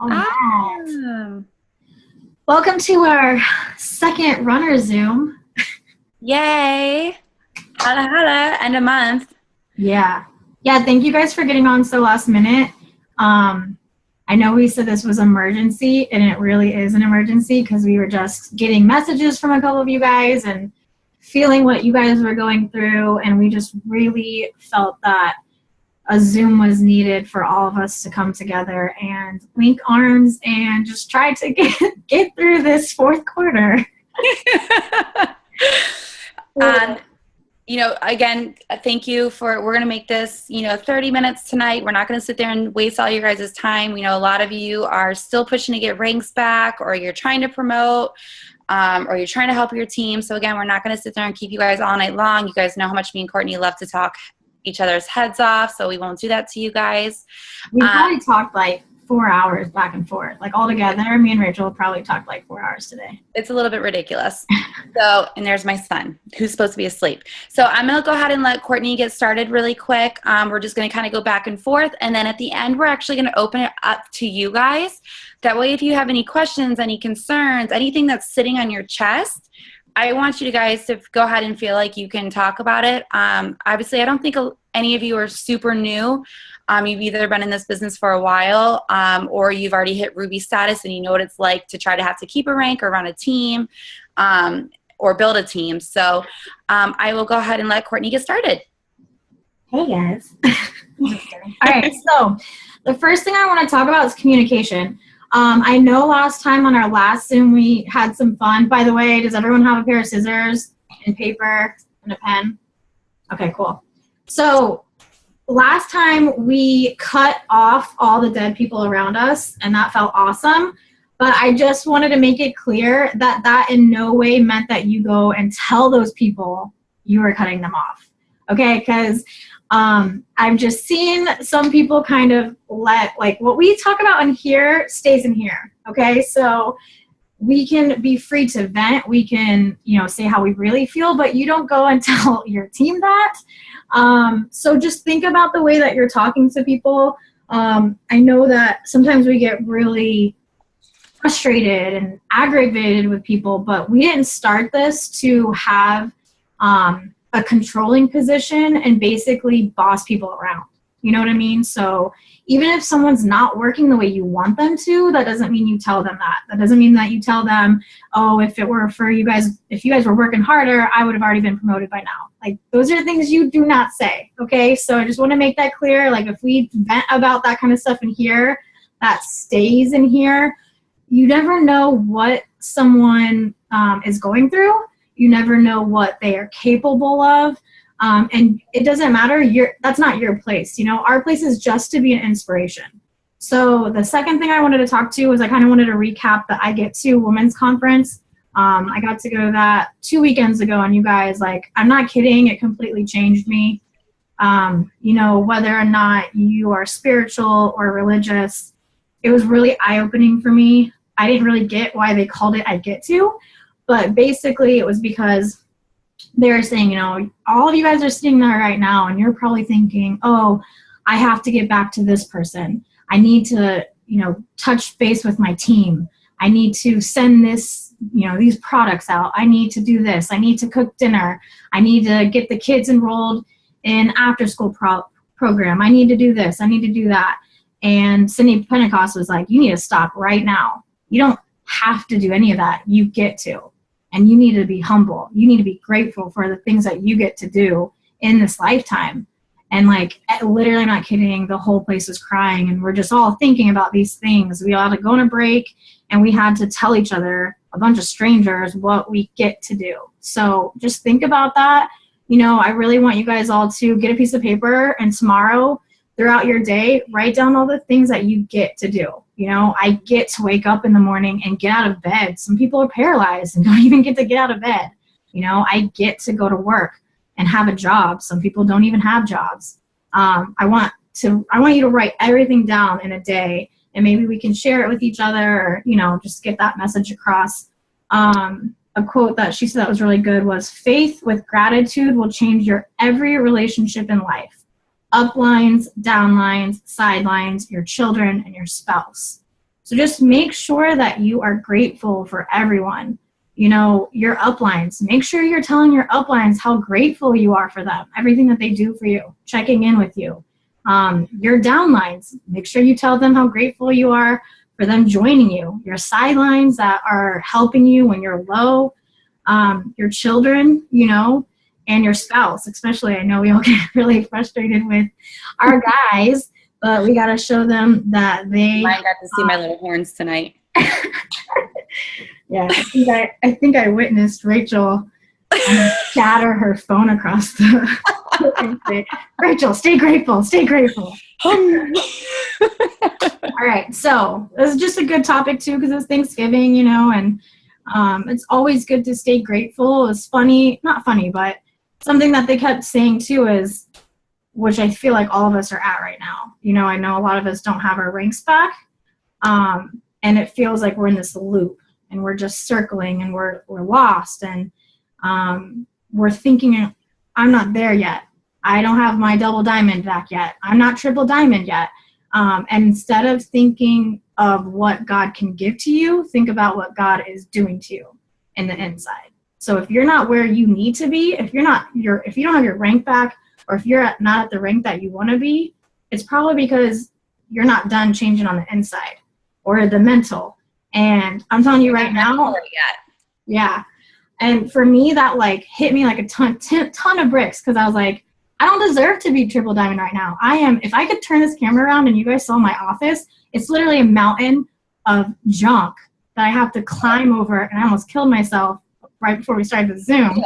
All right. Awesome. Welcome to our second runner Zoom. Yay. Holla, holla. End of month. Yeah. Thank you guys for getting on so last minute. I know we said this was emergency, and it really is an emergency because we were just getting messages from a couple of you guys and feeling what you guys were going through, and we just really felt that a Zoom was needed for all of us to come together and link arms and just try to get through this fourth quarter. Again, thank you we're going to make this, 30 minutes tonight. We're not going to sit there and waste all your guys' time. We know a lot of you are still pushing to get ranks back, or you're trying to promote, or you're trying to help your team. So again, we're not going to sit there and keep you guys all night long. You guys know how much me and Courtney love to talk each other's heads off, so we won't do that to you guys. We probably talked like 4 hours back and forth. Like all together, me and Rachel probably talked like 4 hours today. It's a little bit ridiculous. And there's my son who's supposed to be asleep. So I'm going to go ahead and let Courtney get started really quick. We're just going to kind of go back and forth. And then at the end, we're actually going to open it up to you guys. That way, if you have any questions, any concerns, anything that's sitting on your chest, I want you guys to go ahead and feel like you can talk about it. Obviously, I don't think any of you are super new. You've either been in this business for a while, or you've already hit Ruby status and you know what it's like to try to have to keep a rank or run a team, or build a team. So I will go ahead and let Courtney get started. Hey guys. All right, so the first thing I want to talk about is communication. I know last time on our last Zoom we had some fun. By the way, does everyone have a pair of scissors and paper and a pen? Okay, cool. So last time we cut off all the dead people around us, and that felt awesome. But I just wanted to make it clear that that in no way meant that you go and tell those people you were cutting them off. Okay, because I've just seen some people kind of let, like, what we talk about in here stays in here. Okay, so we can be free to vent. We can, say how we really feel, but you don't go and tell your team that. So just think about the way that you're talking to people. I know that sometimes we get really frustrated and aggravated with people, but we didn't start this to have a controlling position and basically boss people around. You know what I mean? So even if someone's not working the way you want them to, that doesn't mean you tell them that. That doesn't mean that you tell them, oh, if it were for you guys, if you guys were working harder, I would have already been promoted by now. Like, those are things you do not say, okay? So I just want to make that clear. Like, if we vent about that kind of stuff in here, that stays in here. You never know what someone is going through. You never know what they are capable of. And it doesn't matter. That's not your place. Our place is just to be an inspiration. So the second thing I wanted to talk to was I kind of wanted to recap the I Get To Women's Conference. I got to go to that 2 weekends ago, and you guys, like, I'm not kidding. It completely changed me. Whether or not you are spiritual or religious, it was really eye-opening for me. I didn't really get why they called it I Get To, but basically it was because they're saying, all of you guys are sitting there right now and you're probably thinking, oh, I have to get back to this person. I need to, touch base with my team. I need to send this, these products out. I need to do this. I need to cook dinner. I need to get the kids enrolled in after school program. I need to do this. I need to do that. And Cindy Pentecost was like, you need to stop right now. You don't have to do any of that. You get to. And you need to be humble. You need to be grateful for the things that you get to do in this lifetime. And, like, literally, I'm not kidding, the whole place was crying. And we're just all thinking about these things. We all had to go on a break, and we had to tell each other, a bunch of strangers, what we get to do. So just think about that. I really want you guys all to get a piece of paper, and tomorrow, throughout your day, write down all the things that you get to do. I get to wake up in the morning and get out of bed. Some people are paralyzed and don't even get to get out of bed. I get to go to work and have a job. Some people don't even have jobs. I want you to write everything down in a day, and maybe we can share it with each other, or, just get that message across. A quote that she said that was really good was, faith with gratitude will change your every relationship in life. Uplines, downlines, sidelines, your children, and your spouse. So just make sure that you are grateful for everyone. You know, your uplines. Make sure you're telling your uplines how grateful you are for them, everything that they do for you, checking in with you. Your downlines, make sure you tell them how grateful you are for them joining you. Your sidelines that are helping you when you're low. Your children, you know, and your spouse, especially. I know we all get really frustrated with our guys, but we got to show them that they. I got to see my little horns tonight. Yeah, I think I witnessed Rachel shatter her phone across the and say, Rachel, stay grateful, stay grateful. All right, so this is just a good topic too because it's Thanksgiving, you know, and it's always good to stay grateful. It's funny, not funny, but something that they kept saying too is, which I feel like all of us are at right now. You know, I know a lot of us don't have our ranks back, and it feels like we're in this loop and we're just circling and we're lost and we're thinking, I'm not there yet. I don't have my double diamond back yet. I'm not triple diamond yet. And instead of thinking of what God can give to you, think about what God is doing to you in the inside. So if you're not where you need to be, if you don't have your rank back, or if you're not at the rank that you want to be, it's probably because you're not done changing on the inside or the mental. And I'm telling you right now, yeah. And for me, that like hit me like a ton of bricks because I was like, I don't deserve to be triple diamond right now. If I could turn this camera around and you guys saw my office, it's literally a mountain of junk that I have to climb over, and I almost killed myself right before we started the Zoom.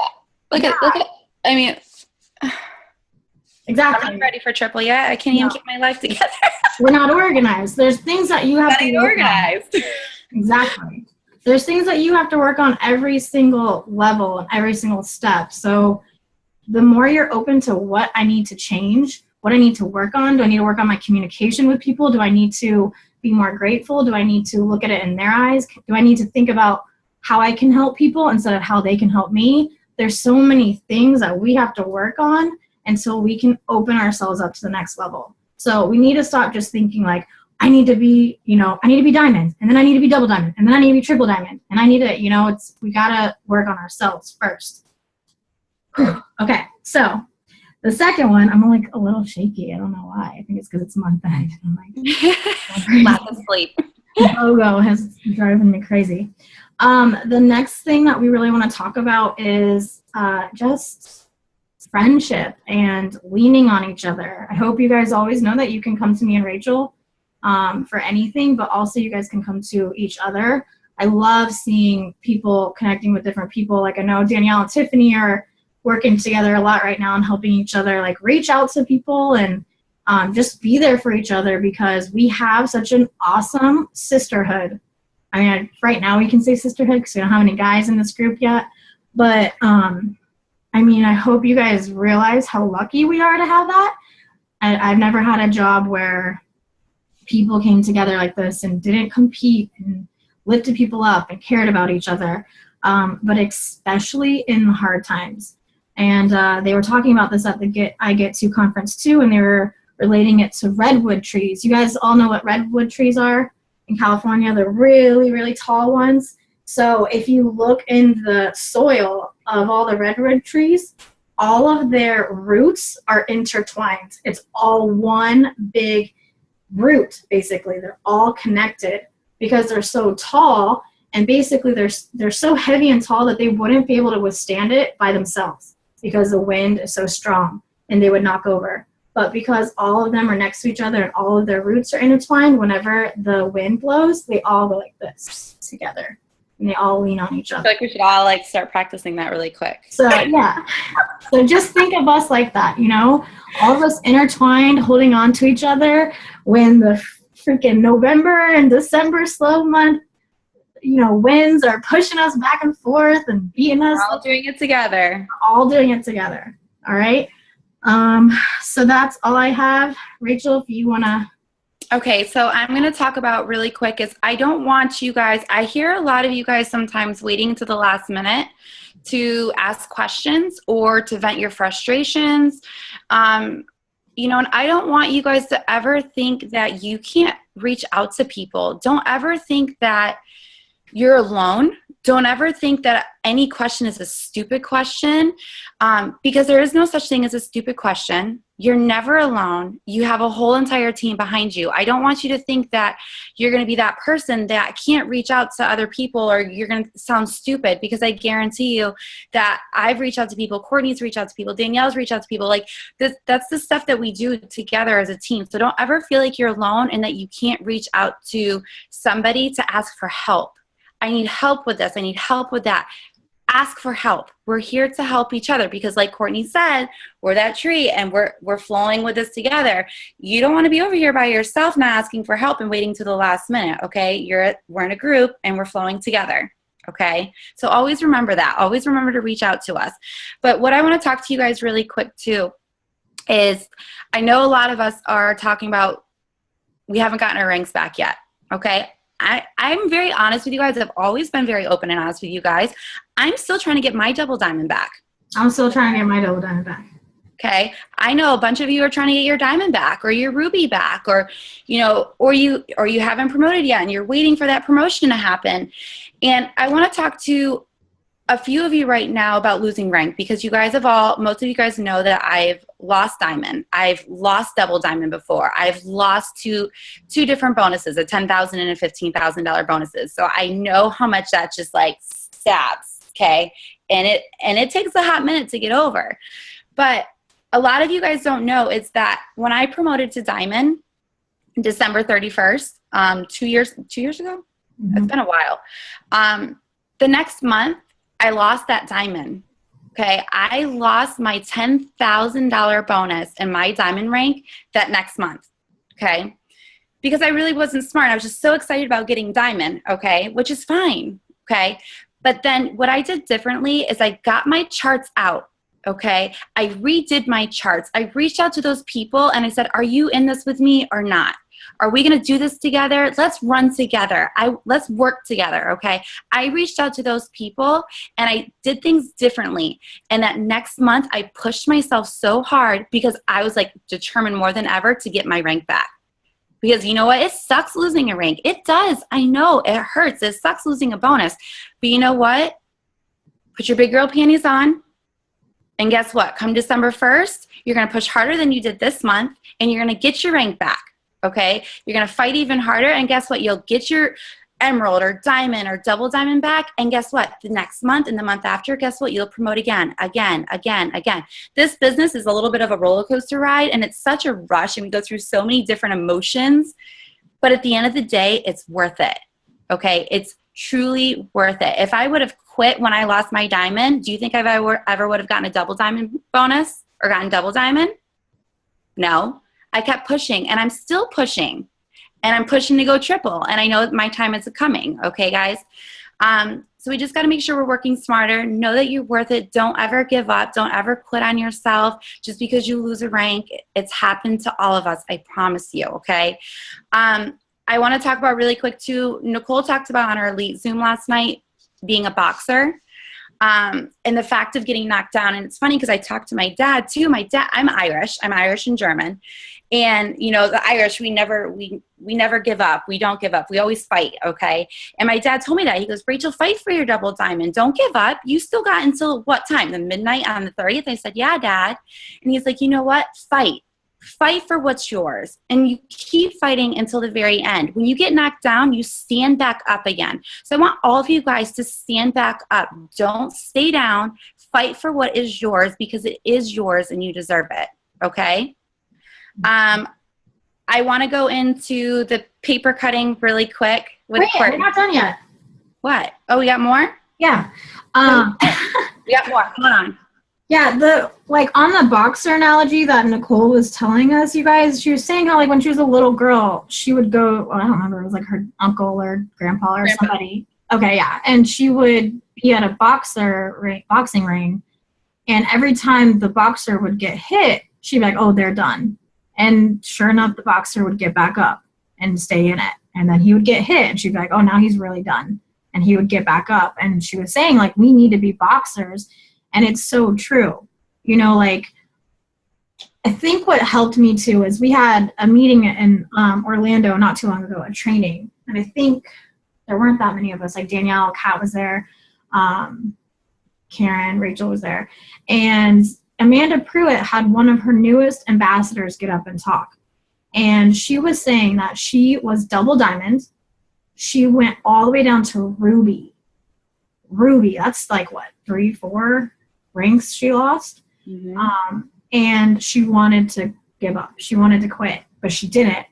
Look at, I mean, exactly. I'm not ready for triple yet. I can't even keep my life together. We're not organized. There's things that you have to work organized. On. Exactly. There's things that you have to work on every single level and every single step. So the more you're open to what I need to change, what I need to work on, do I need to work on my communication with people? Do I need to be more grateful? Do I need to look at it in their eyes? Do I need to think about how I can help people instead of how they can help me? There's so many things that we have to work on until we can open ourselves up to the next level. So we need to stop just thinking like, I need to be diamond, and then I need to be double diamond, and then I need to be triple diamond, and I need to, we gotta work on ourselves first. Okay, so the second one, I'm like a little shaky. I don't know why. I think it's because it's month end. I'm like, lack of sleep. Logo has driving me crazy. The next thing that we really want to talk about is just friendship and leaning on each other. I hope you guys always know that you can come to me and Rachel for anything, but also you guys can come to each other. I love seeing people connecting with different people. Like I know Danielle and Tiffany are working together a lot right now and helping each other like reach out to people and just be there for each other because we have such an awesome sisterhood. I mean, right now we can say sisterhood because we don't have any guys in this group yet. But, I mean, I hope you guys realize how lucky we are to have that. I've never had a job where people came together like this and didn't compete and lifted people up and cared about each other, but especially in the hard times. And they were talking about this at the I Get To conference too, and they were relating it to redwood trees. You guys all know what redwood trees are in California. They're really, really tall ones. So if you look in the soil of all the redwood trees, all of their roots are intertwined. It's all one big root, basically. They're all connected because they're so tall, and basically they're so heavy and tall that they wouldn't be able to withstand it by themselves because the wind is so strong and they would knock over. But because all of them are next to each other and all of their roots are intertwined, whenever the wind blows, they all go like this together. And they all lean on each other. I feel like we should all start practicing that really quick. So yeah. So just think of us like that, all of us intertwined, holding on to each other when the freaking November and December slow month, winds are pushing us back and forth and beating us. We're all doing it together. All doing it together. All right. So that's all I have. Rachel, if you want to. Okay, so I'm going to talk about really quick is I don't want you guys, I hear a lot of you guys sometimes waiting to the last minute to ask questions or to vent your frustrations. And I don't want you guys to ever think that you can't reach out to people. Don't ever think that you're alone. Don't ever think that any question is a stupid question, because there is no such thing as a stupid question. You're never alone. You have a whole entire team behind you. I don't want you to think that you're going to be that person that can't reach out to other people, or you're going to sound stupid, because I guarantee you that I've reached out to people, Courtney's reached out to people, Danielle's reached out to people. Like that's the stuff that we do together as a team. So don't ever feel like you're alone and that you can't reach out to somebody to ask for help. I need help with this. I need help with that. Ask for help. We're here to help each other, because like Courtney said, we're that tree and we're flowing with this together. You don't want to be over here by yourself not asking for help and waiting to the last minute, okay? We're in a group and we're flowing together, okay? So always remember that. Always remember to reach out to us. But what I want to talk to you guys really quick too is, I know a lot of us are talking about we haven't gotten our rings back yet, okay? I'm very honest with you guys. I've always been very open and honest with you guys. I'm still trying to get my double diamond back. I'm still trying to get my double diamond back. Okay. I know a bunch of you are trying to get your diamond back, or your ruby back, or, or you haven't promoted yet and you're waiting for that promotion to happen. And I want to talk to a few of you right now about losing rank, because most of you guys know that I've lost diamond. I've lost double diamond before. I've lost two different bonuses, a $10,000 and a $15,000 bonuses. So I know how much that just like stabs. Okay. And it takes a hot minute to get over. But a lot of you guys don't know is that when I promoted to diamond December 31st, 2 years ago, It's been a while. The next month, I lost that diamond. Okay, I lost my $10,000 bonus in my diamond rank that next month. Okay, because I really wasn't smart. I was just so excited about getting diamond. Okay, which is fine. Okay, but then what I did differently is I got my charts out. Okay, I redid my charts. I reached out to those people and I said, "Are you in this with me or not? Are we going to do this together? Let's run together. Let's work together." Okay. I reached out to those people and I did things differently. And that next month I pushed myself so hard because I was like determined more than ever to get my rank back. Because you know what? It sucks losing a rank. It does. I know it hurts. It sucks losing a bonus. But you know what? Put your big girl panties on. And guess what? Come December 1st, you're going to push harder than you did this month and you're going to get your rank back. Okay, you're going to fight even harder, and guess what? You'll get your emerald or diamond or double diamond back, and guess what? The next month and the month after, guess what? You'll promote again. This business is a little bit of a roller coaster ride, and it's such a rush, and we go through so many different emotions, but at the end of the day, it's worth it. Okay, it's truly worth it. If I would have quit when I lost my diamond, do you think I ever would have gotten a double diamond bonus or gotten double diamond? No. I kept pushing, and I'm still pushing, and I'm pushing to go triple, and I know that my time is coming. Okay, guys? So we just got to make sure we're working smarter. Know that you're worth it. Don't ever give up. Don't ever quit on yourself just because you lose a rank. It's happened to all of us. I promise you, okay? I want to talk about really quick, too. Nicole talked about on our Elite Zoom last night being a boxer. And the fact of getting knocked down. And it's funny because I talked to my dad too. I'm Irish and German. And the Irish, we never give up. We don't give up. We always fight. Okay. And my dad told me that. He goes, "Rachel, fight for your double diamond. Don't give up. You still got until what time? The midnight on the 30th. I said, "Yeah, Dad." And he's like, "You know what? Fight for what's yours, and you keep fighting until the very end. When you get knocked down, you stand back up again." So I want all of you guys to stand back up. Don't stay down. Fight for what is yours, because it is yours and you deserve it. Okay? I want to go into the paper cutting really quick. Wait, we're not done yet. What? Oh, we got more? Yeah. We got more. Hold on. Yeah, on the boxer analogy that Nicole was telling us, you guys, she was saying how when she was a little girl, she would go, I don't remember, it was her uncle or grandpa or somebody. Okay, yeah. And she would be at a boxing ring, and every time the boxer would get hit, she'd be like, "Oh, they're done." And sure enough, the boxer would get back up and stay in it. And then he would get hit, and she'd be like, "Oh, now he's really done." And he would get back up. And she was saying, we need to be boxers. And it's so true. I think what helped me too is we had a meeting in Orlando not too long ago, a training, and I think there weren't that many of us. Like Danielle, Kat was there, Karen, Rachel was there, and Amanda Pruitt had one of her newest ambassadors get up and talk, and she was saying that she was double diamond. She went all the way down to ruby. Ruby, that's like what, 3-4 ranks she lost. Mm-hmm. And she wanted to give up. She wanted to quit, but she didn't.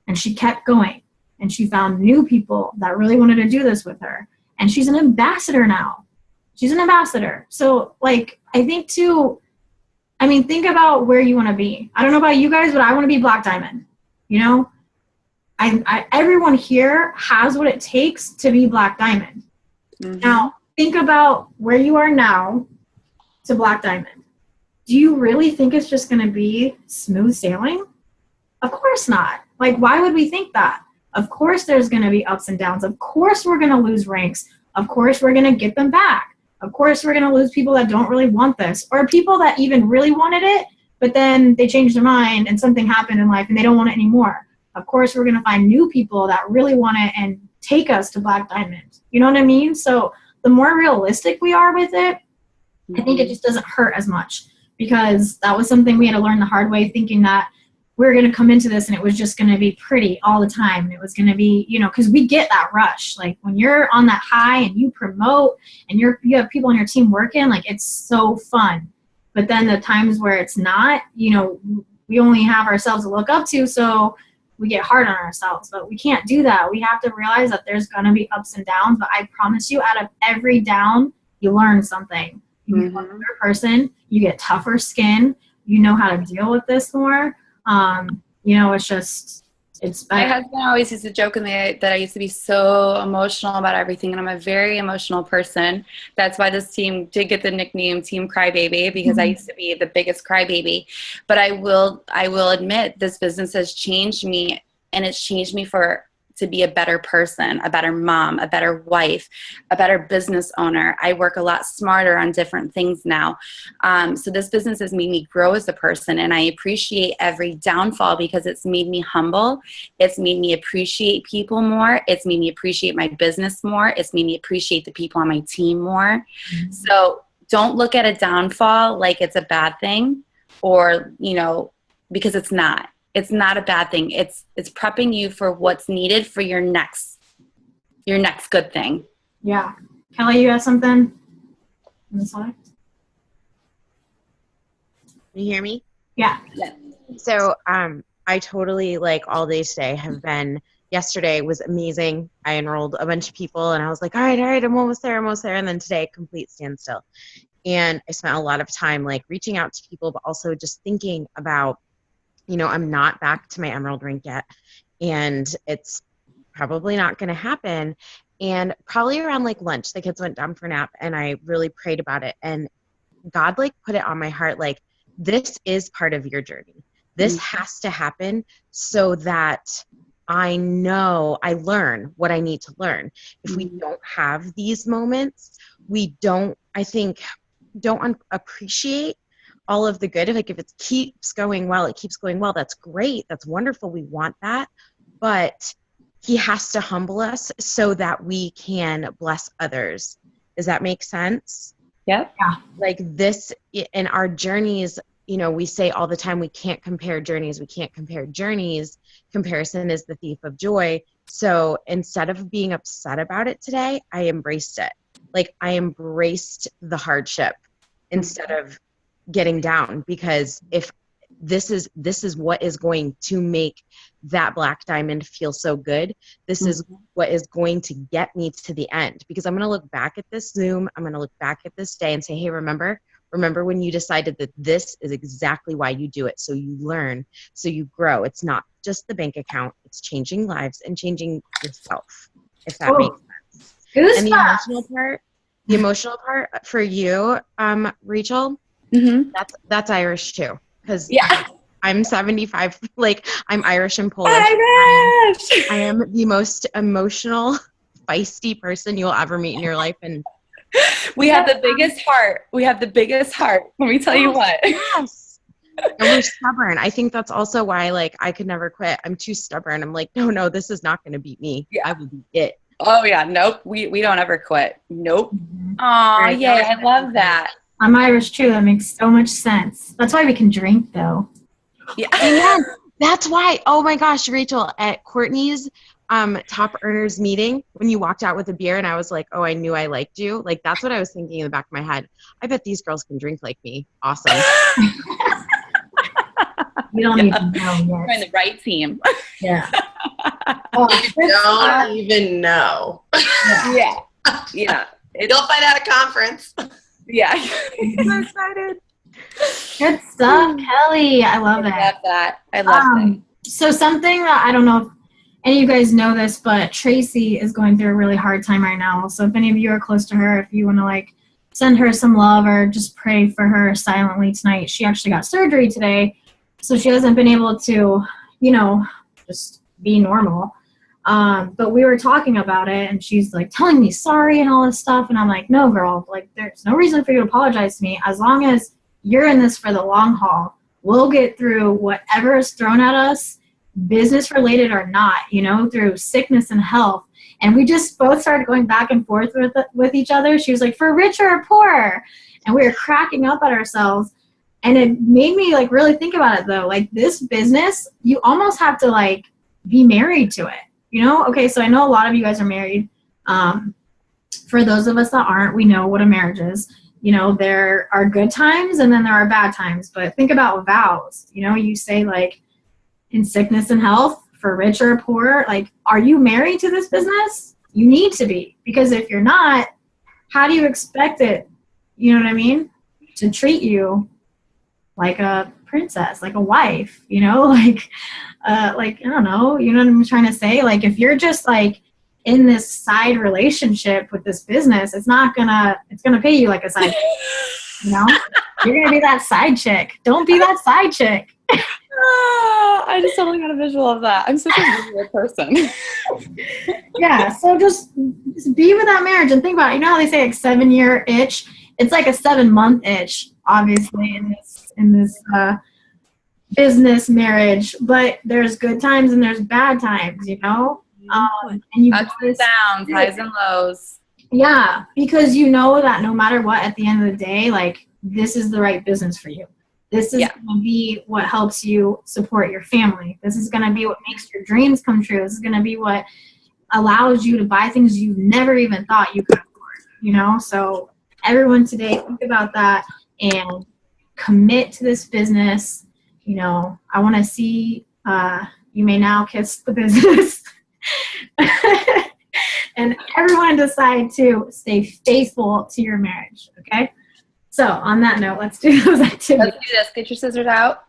And she kept going. And she found new people that really wanted to do this with her. And she's an ambassador now. She's an ambassador. So, like, I think too, I mean, think about where you want to be. I don't know about you guys, but I want to be Black Diamond. You know, everyone here has what it takes to be Black Diamond. Mm-hmm. Now, think about where you are now to Black Diamond. Do you really think it's just going to be smooth sailing? Of course not. Like, why would we think that? Of course there's going to be ups and downs. Of course we're going to lose ranks. Of course we're going to get them back. Of course we're going to lose people that don't really want this, or people that even really wanted it, but then they changed their mind and something happened in life and they don't want it anymore. Of course we're going to find new people that really want it and take us to Black Diamond. You know what I mean? So the more realistic we are with it, I think it just doesn't hurt as much. Because that was something we had to learn the hard way, thinking that we were going to come into this and it was just going to be pretty all the time. And it was going to be, you know, because we get that rush. Like when you're on that high and you promote and you have people on your team working, like it's so fun. But then the times where it's not, you know, we only have ourselves to look up to, so we get hard on ourselves. But we can't do that. We have to realize that there's going to be ups and downs. But I promise you, out of every down, you learn something. You become a better person. You get tougher skin. You know how to deal with this more. You know, it's better. My husband always used to joke with me that I used to be so emotional about everything, and I'm a very emotional person. That's why this team did get the nickname Team Crybaby, because I used to be the biggest crybaby. But I will admit, this business has changed me, and it's changed me to be a better person, a better mom, a better wife, a better business owner. I work a lot smarter on different things now. So this business has made me grow as a person, and I appreciate every downfall because it's made me humble. It's made me appreciate people more. It's made me appreciate my business more. It's made me appreciate the people on my team more. Mm-hmm. So don't look at a downfall like it's a bad thing, or, you know, because it's not. It's not a bad thing. It's prepping you for what's needed for your next good thing. Yeah. Kelly, you have something on the slide? Can you hear me? Yeah. So I totally, like, all day today have been, yesterday was amazing. I enrolled a bunch of people and I was like, all right, I'm almost there. And then today, complete standstill. And I spent a lot of time like reaching out to people, but also just thinking about, you know, I'm not back to my emerald rank yet, and it's probably not going to happen. And probably around like lunch, the kids went down for a nap, and I really prayed about it. And God like put it on my heart, like, this is part of your journey. This has to happen so that I know I learn what I need to learn. If we don't have these moments, we don't appreciate all of the good. Like if it keeps going well, that's great. That's wonderful. We want that. But he has to humble us so that we can bless others. Does that make sense? Yep. Yeah. Like this in our journeys, you know, we say all the time, we can't compare journeys. Comparison is the thief of joy. So instead of being upset about it today, I embraced it. Like I embraced the hardship instead of getting down, because if this is what is going to make that Black Diamond feel so good, this is what is going to get me to the end, because I'm going to look back at this Zoom, I'm going to look back at this day and say, hey, remember when you decided that this is exactly why you do it, so you learn, so you grow. It's not just the bank account, it's changing lives and changing yourself, if that makes sense. Goosebumps. And the emotional part for you, Rachel, that's Irish too, because I'm 75, like I'm Irish and Polish. Irish! I am the most emotional, feisty person you'll ever meet in your life, and we have the biggest heart. Let me tell you what. Yes. And we're stubborn. I think that's also why, like, I could never quit. I'm too stubborn. I'm like, no, this is not going to beat me. Yeah. I will beat it. Oh yeah, nope. We don't ever quit. Nope. Aw, Right, yay, that I was love that. I'm Irish too. That makes so much sense. That's why we can drink, though. Yeah. Amen. That's why. Oh my gosh, Rachel, at Courtney's top earners meeting, when you walked out with a beer and I was like, oh, I knew I liked you. Like, that's what I was thinking in the back of my head. I bet these girls can drink like me. Awesome. You don't Yeah. even know You're in yet. the right team. Yeah. Oh, You don't even know. Yeah. Yeah. You'll find out at conference. Yeah. I'm so excited. good stuff, Kelly. I love I it. love that. I love that. So something that I don't know if any of you guys know this, but Tracy is going through a really hard time right now. So if any of you are close to her, if you want to like send her some love or just pray for her silently tonight. She actually got surgery today, so she hasn't been able to, you know, just be normal. But we were talking about it, and she's like telling me sorry and all this stuff, and I'm like, no, girl, like there's no reason for you to apologize to me. As long as you're in this for the long haul, we'll get through whatever is thrown at us, business related or not, you know, through sickness and health. And we just both started going back and forth with each other. She was like, for richer or poorer, and we were cracking up at ourselves. And it made me like really think about it though. Like this business, you almost have to like be married to it, you know? Okay, so I know a lot of you guys are married. For those of us that aren't, we know what a marriage is. You know, there are good times and then there are bad times. But think about vows. You know, you say like in sickness and health, for rich or poor, like, are you married to this business? You need to be, because if you're not, how do you expect it, you know what I mean, to treat you like a princess, like a wife, you know, like I don't know, you know what I'm trying to say? Like, if you're just like in this side relationship with this business, it's gonna pay you like a side chick, you know? You're gonna be that side chick. Don't be that side chick. I just totally got a visual of that. I'm such a visual person. Yeah, so just be with that marriage and think about it. You know how they say like 7-year itch? It's like a 7-month itch, obviously, in this business marriage. But there's good times and there's bad times, you know? And you Ups and downs, highs and lows. yeah, because you know that no matter what, at the end of the day, like, this is the right business for you. This is going to be what helps you support your family. This is going to be what makes your dreams come true. This is going to be what allows you to buy things you never even thought you could afford, you know? So everyone today, think about that and commit to this business. You know, I want to see, you may now kiss the business. And everyone decide to stay faithful to your marriage, okay? So on that note, let's do those activities. Let's do this. Get your scissors out.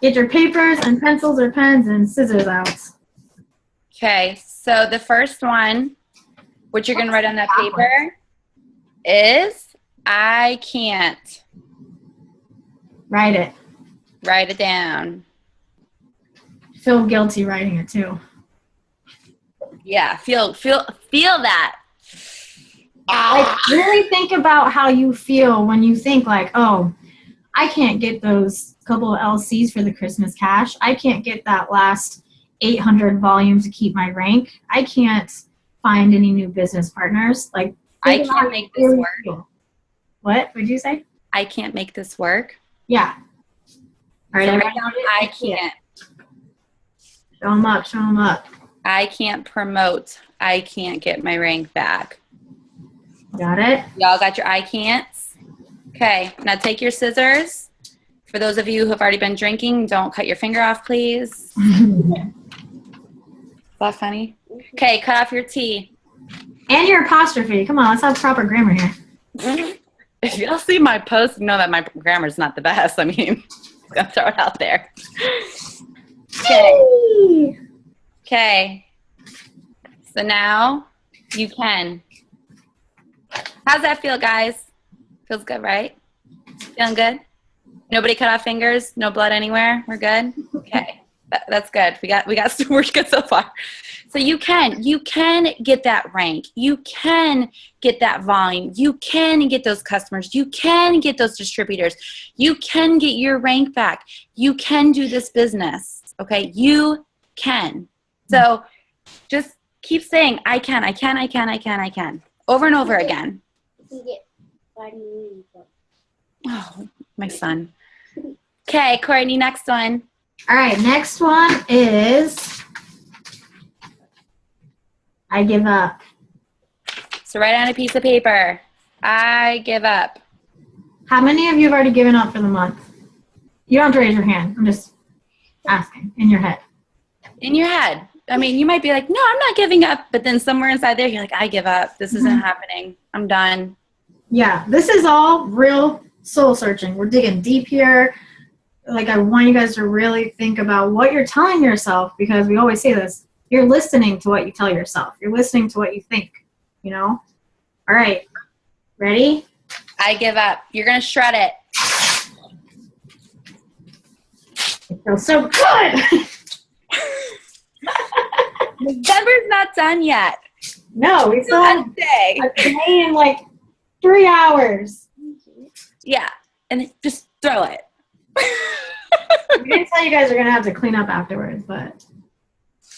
Get your papers and pencils or pens and scissors out. Okay, so the first one, what you're going to write on that paper is, I can't. Write it. Write it down. Feel guilty writing it too. Yeah, feel that. Like, really think about how you feel when you think like, oh, I can't get those couple of LCs for the Christmas cash. I can't get that last 800 volumes to keep my rank. I can't find any new business partners. Like, I can't make this work. Feel. What did you say? I can't make this work. Yeah. All right, So everyone, write down, I can't. show them up. Show them up. I can't promote. I can't get my rank back. Got it? Y'all got your I can'ts? Okay, now take your scissors. For those of you who have already been drinking, don't cut your finger off, please. Is that funny? Okay, cut off your T. And your apostrophe. Come on, let's have proper grammar here. If y'all see my post, know that my grammar's not the best. I mean, I'm gonna throw it out there. Okay. Okay. So now you can. How's that feel, guys? Feels good, right? Feeling good? Nobody cut off fingers? No blood anywhere? We're good? Okay. That's good. We're good so far. So you can get that rank. You can get that volume. You can get those customers. You can get those distributors. You can get your rank back. You can do this business. Okay. You can. So just keep saying, I can, I can, I can, I can, I can, over and over again. Oh, my son. Okay, Courtney, next one. All right, next one is I give up. So write on a piece of paper. I give up. How many of you have already given up for the month? You don't have to raise your hand. I'm just asking in your head. In your head. I mean, you might be like, no, I'm not giving up. But then somewhere inside there, you're like, I give up. This isn't happening. I'm done. Yeah, this is all real soul searching. We're digging deep here. Like, I want you guys to really think about what you're telling yourself, because we always say this. You're listening to what you tell yourself. You're listening to what you think, you know? All right. Ready? I give up. You're going to shred it. It feels so good. November's not done yet. No, we still have day. a day in like 3 hours. Yeah. And just throw it. We didn't tell you guys are going to have to clean up afterwards, but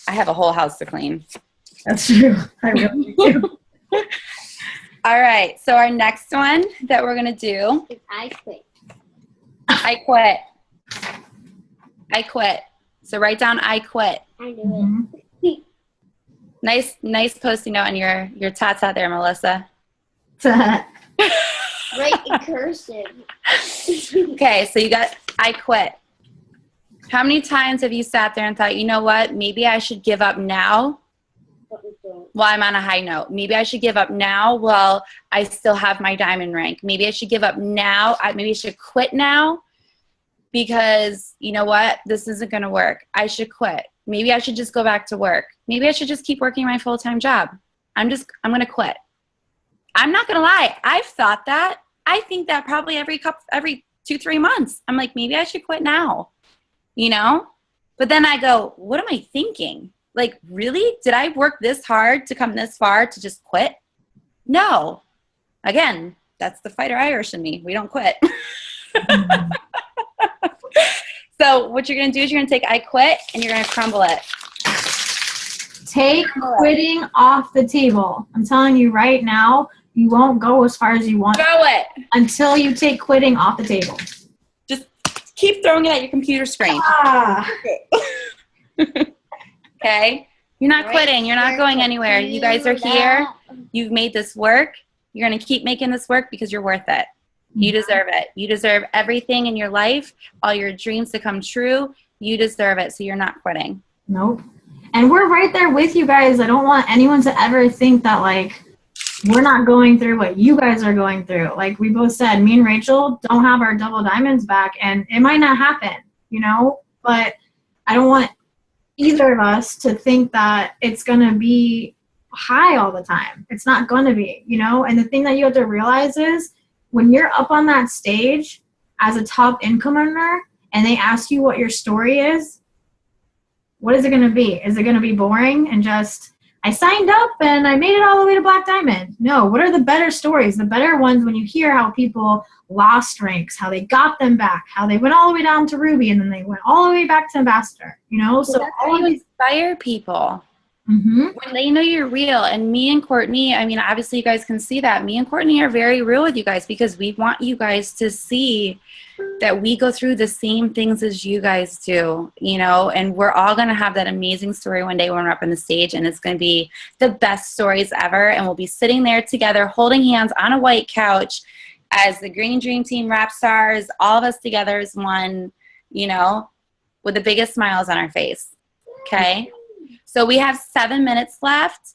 I have a whole house to clean. that's true. I really do. All right. So our next one that we're going to do. I quit. I quit. I quit. So write down I quit. I knew it. Nice Post-it note on your tata there, Melissa. Write in cursive. Okay, so you got I quit. How many times have you sat there and thought, you know what, maybe I should give up now while I'm on a high note? Maybe I should give up now while I still have my diamond rank. Maybe I should give up now. Maybe I should quit now because, you know what, this isn't going to work. I should quit. Maybe I should just go back to work. Maybe I should just keep working my full-time job. I'm going to quit. I'm not going to lie. I've thought that. I think that probably every 2-3 months. I'm like, maybe I should quit now, you know? But then I go, what am I thinking? Like, really? Did I work this hard to come this far to just quit? No. Again, that's the fighter Irish in me. We don't quit. So what you're going to do is you're going to take I quit and you're going to crumble it. Take quitting off the table. I'm telling you right now, you won't go as far as you want Throw it. until you take quitting off the table. Just keep throwing it at your computer screen. Okay? You're not quitting. You're not going anywhere. You guys are here. You've made this work. You're going to keep making this work because you're worth it. You deserve it. You deserve everything in your life, all your dreams to come true. You deserve it, so you're not quitting. Nope. And we're right there with you guys. I don't want anyone to ever think that, like, we're not going through what you guys are going through. Like we both said, me and Rachel don't have our double diamonds back, and it might not happen, you know? But I don't want either of us to think that it's going to be high all the time. It's not going to be, you know? And the thing that you have to realize is when you're up on that stage as a top income earner and they ask you what your story is, what is it going to be? Is it going to be boring and just, I signed up and I made it all the way to Black Diamond? No, what are the better stories? The better ones when you hear how people lost ranks, how they got them back, how they went all the way down to Ruby and then they went all the way back to Ambassador, you know? So that's how you inspire people. Mm-hmm. When they know you're real. And me and Courtney, I mean, obviously you guys can see that. Me and Courtney are very real with you guys because we want you guys to see that we go through the same things as you guys do, you know, and we're all going to have that amazing story one day when we're up on the stage, and it's going to be the best stories ever. And we'll be sitting there together, holding hands on a white couch as the Green Dream Team rap stars, all of us together as one, you know, with the biggest smiles on our face. Okay. So we have 7 minutes left.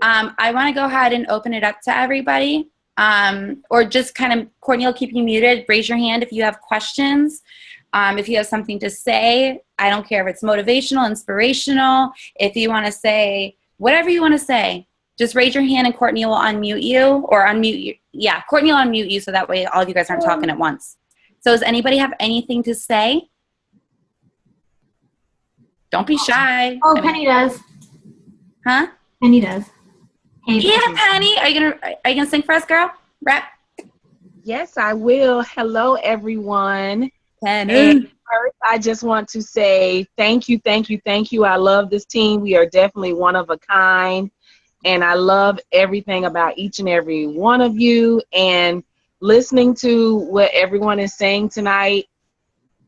I want to go ahead and open it up to everybody. Or just kind of, Courtney will keep you muted. Raise your hand if you have questions. If you have something to say, I don't care if it's motivational, inspirational. If you want to say whatever you want to say, just raise your hand and Courtney will unmute you or unmute you. Yeah, Courtney will unmute you so that way all of you guys aren't talking at once. So does anybody have anything to say? Don't be shy. Oh, I mean, Penny does. huh? Penny does. Hey, Yeah, Penny. Are you gonna sing for us, girl? Rap. Yes, I will. Hello, everyone. Penny. And first, I just want to say thank you, thank you, thank you. I love this team. We are definitely one of a kind. And I love everything about each and every one of you. And listening to what everyone is saying tonight,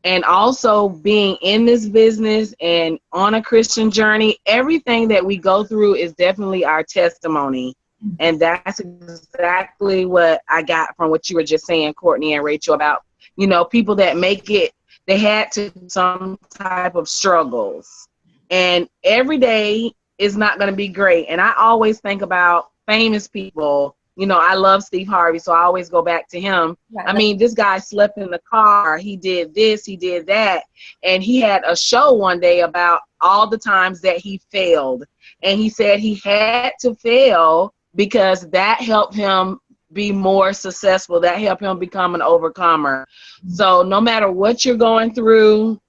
and also being in this business and on a Christian journey, everything that we go through is definitely our testimony. And that's exactly what I got from what you were just saying, Courtney and Rachel, about, you know, people that make it, they had to some type of struggles. And every day is not going to be great. And I always think about famous people. You know, I love Steve Harvey, so I always go back to him. I mean, this guy slept in the car. He did this, he did that. And he had a show one day about all the times that he failed. And he said he had to fail because that helped him be more successful. That helped him become an overcomer. So no matter what you're going through,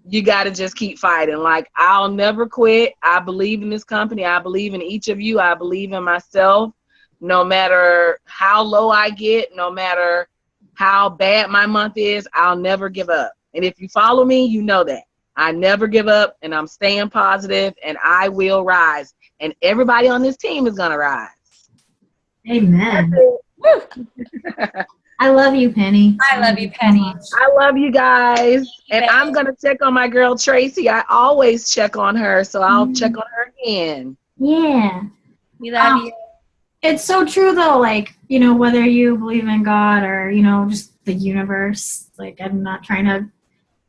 you got to just keep fighting. Like, I'll never quit. I believe in this company. I believe in each of you. I believe in myself. No matter how low I get, no matter how bad my month is, I'll never give up. And if you follow me, you know that. I never give up, and I'm staying positive, and I will rise. And everybody on this team is going to rise. Amen. I love you, Penny. I love you, Penny. I love you guys. And I'm going to check on my girl, Tracy. I always check on her, so I'll check on her again. Yeah. We love you. It's so true, though, like, you know, whether you believe in God or, you know, just the universe, like, I'm not trying to,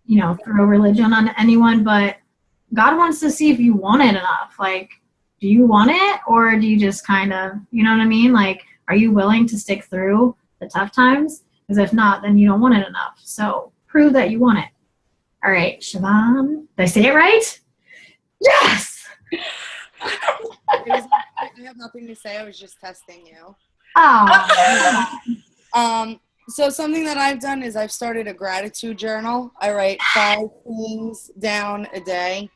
you know, throw religion on anyone, but God wants to see if you want it enough. Like, do you want it, or do you just kind of, you know what I mean? Like, are you willing to stick through the tough times? Because if not, then you don't want it enough. So prove that you want it. All right, Siobhan. Did I say it right? Yes! I have nothing to say. I was just testing you. Oh. So something that I've done is I've started a gratitude journal. I write 5 things down a day.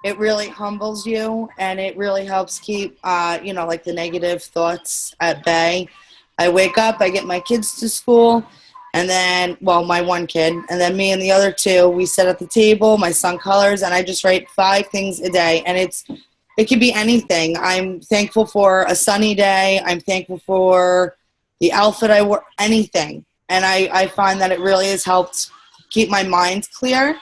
It really humbles you, and it really helps keep, you know, like the negative thoughts at bay. I wake up, I get my kids to school, and then, well, my one kid, and then me and the other 2, we sit at the table, my son colors, and I just write 5 things a day, and it could be anything. I'm thankful for a sunny day. I'm thankful for the outfit I wore, anything. And I find that it really has helped keep my mind clear.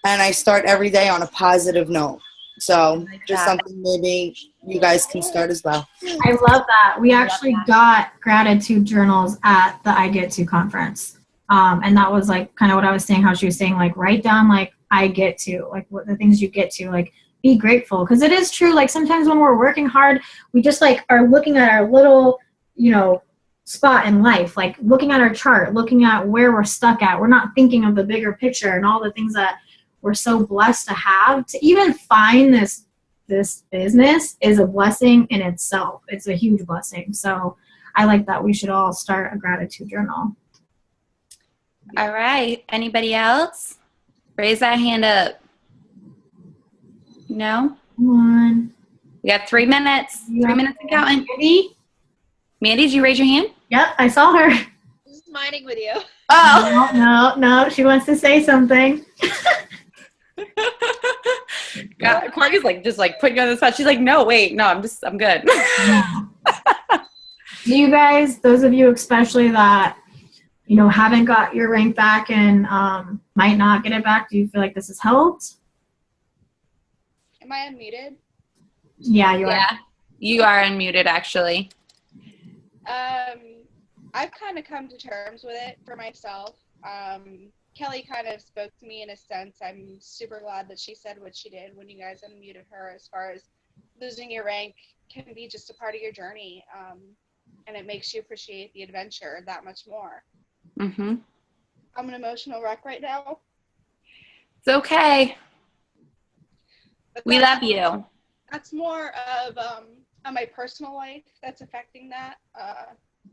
And I start every day on a positive note. So just something maybe you guys can start as well. I love that. We actually got gratitude journals at the I Get To conference. And that was like kind of what I was saying, how she was saying, like, write down, like, I get to, like, what the things you get to, like, be grateful. Because it is true, like, sometimes when we're working hard, we just, like, are looking at our little, you know, spot in life, like looking at our chart, looking at where we're stuck at. We're not thinking of the bigger picture and all the things that we're so blessed to have. To even find this business is a blessing in itself. It's a huge blessing. So I like that. We should all start a gratitude journal. All right. Anybody else? Raise that hand up. No? Come on. We got 3 minutes. 3 minutes and counting. Mandy? Mandy, did you raise your hand? Yep, I saw her. Just minding with you. Oh. No. She wants to say something. God, Courtney's like just like putting you on the spot. She's like, no, wait, no, I'm good. Do you guys, those of you especially that, you know, haven't got your rank back and might not get it back, do you feel like this has helped? Am I unmuted? Yeah, you are. Yeah, you are unmuted actually. I've kind of come to terms with it for myself. Kelly kind of spoke to me in a sense. I'm super glad that she said what she did when you guys unmuted her, as far as losing your rank can be just a part of your journey. And it makes you appreciate the adventure that much more. Mm-hmm. I'm an emotional wreck right now. It's okay. But We love you. That's more of my personal life that's affecting that.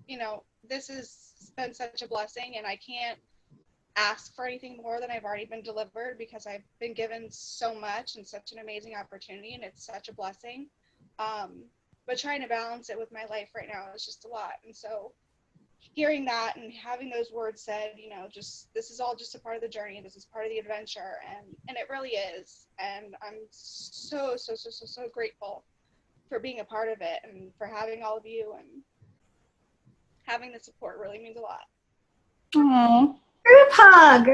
You know, this has been such a blessing, and I ask for anything more than I've already been delivered, because I've been given so much and such an amazing opportunity, and it's such a blessing. But trying to balance it with my life right now is just a lot. And so hearing that and having those words said, you know, just this is all just a part of the journey. This is part of the adventure, and it really is. And I'm so grateful for being a part of it and for having all of you and having the support really means a lot. Aww. Group hug.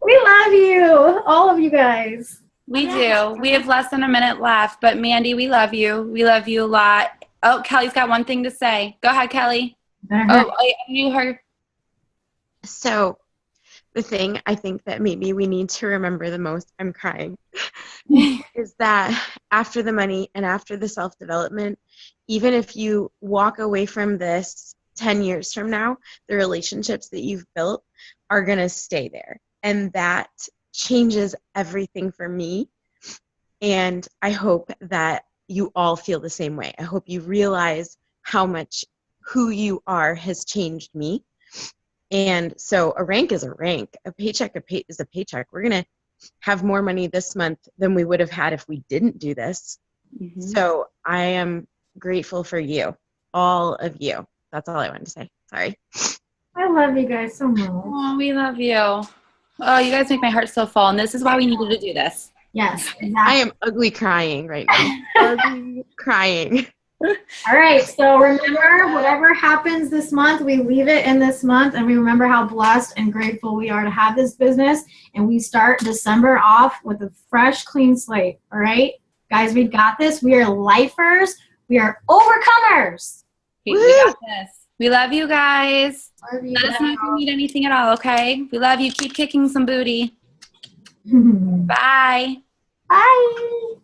We love you, all of you guys. We do. We have less than a minute left, but Mandy, we love you. We love you a lot. Oh, Kelly's got one thing to say. Go ahead, Kelly. Oh, I knew her. So the thing I think that maybe we need to remember the most, I'm crying, is that after the money and after the self-development, even if you walk away from this 10 years from now, the relationships that you've built are going to stay there. And that changes everything for me. And I hope that you all feel the same way. I hope you realize how much who you are has changed me. And so a rank is a rank. A paycheck is a paycheck. We're going to have more money this month than we would have had if we didn't do this. Mm-hmm. So I am grateful for you, all of you. That's all I wanted to say. Sorry. I love you guys so much. Oh, we love you. Oh, you guys make my heart so full. And this is why we needed to do this. Yes, exactly. I am ugly crying right now. Ugly crying. All right, so remember, whatever happens this month, we leave it in this month, and we remember how blessed and grateful we are to have this business, and we start December off with a fresh, clean slate, all right? Guys, we got this. We are lifers. We are overcomers. We got this. We love you guys. Let us know if you need anything at all, okay? We love you. Keep kicking some booty. Bye. Bye.